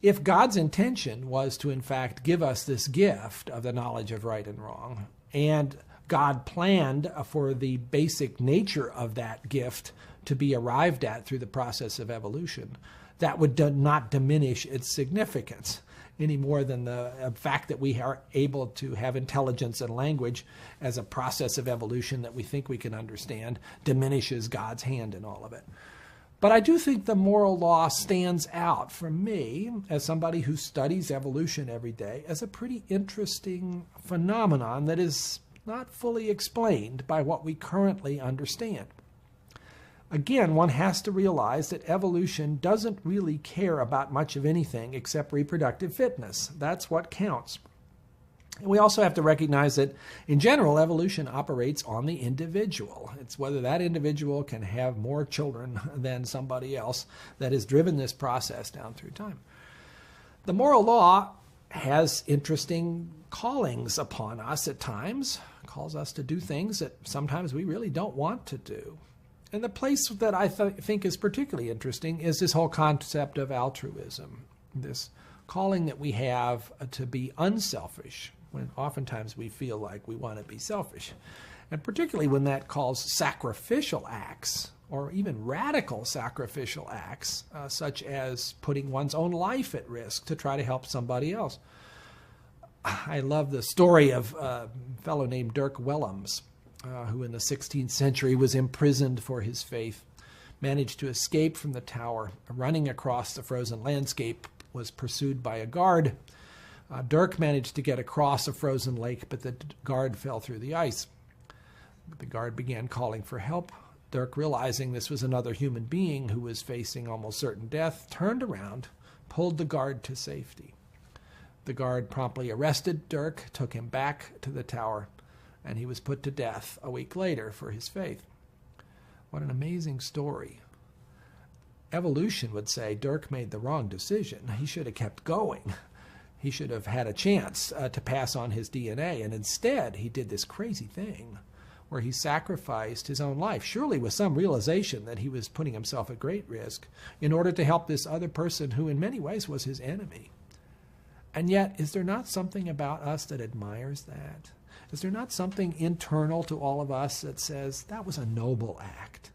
If God's intention was to, in fact, give us this gift of the knowledge of right and wrong, and God planned for the basic nature of that gift to be arrived at through the process of evolution, that would not diminish its significance any more than the fact that we are able to have intelligence and language as a process of evolution that we think we can understand diminishes God's hand in all of it. But I do think the moral law stands out for me, as somebody who studies evolution every day, as a pretty interesting phenomenon that is not fully explained by what we currently understand. Again, one has to realize that evolution doesn't really care about much of anything except reproductive fitness. That's what counts. And we also have to recognize that, in general, evolution operates on the individual. It's whether that individual can have more children than somebody else that has driven this process down through time. The moral law has interesting callings upon us at times, calls us to do things that sometimes we really don't want to do. And the place that I think is particularly interesting is this whole concept of altruism, this calling that we have to be unselfish, when oftentimes we feel like we want to be selfish. And particularly when that calls sacrificial acts, or even radical sacrificial acts, such as putting one's own life at risk to try to help somebody else. I love the story of a fellow named Dirk Willems, who in the 16th century was imprisoned for his faith, managed to escape from the tower, running across the frozen landscape, was pursued by a guard. Dirk managed to get across a frozen lake, but the guard fell through the ice. The guard began calling for help. Dirk, realizing this was another human being who was facing almost certain death, turned around, pulled the guard to safety. The guard promptly arrested Dirk, took him back to the tower, and he was put to death a week later for his faith. What an amazing story. Evolution would say Dirk made the wrong decision. He should have kept going. He should have had a chance to pass on his DNA, and instead he did this crazy thing where he sacrificed his own life, surely with some realization that he was putting himself at great risk in order to help this other person who in many ways was his enemy. And yet, is there not something about us that admires that? Is there not something internal to all of us that says that was a noble act?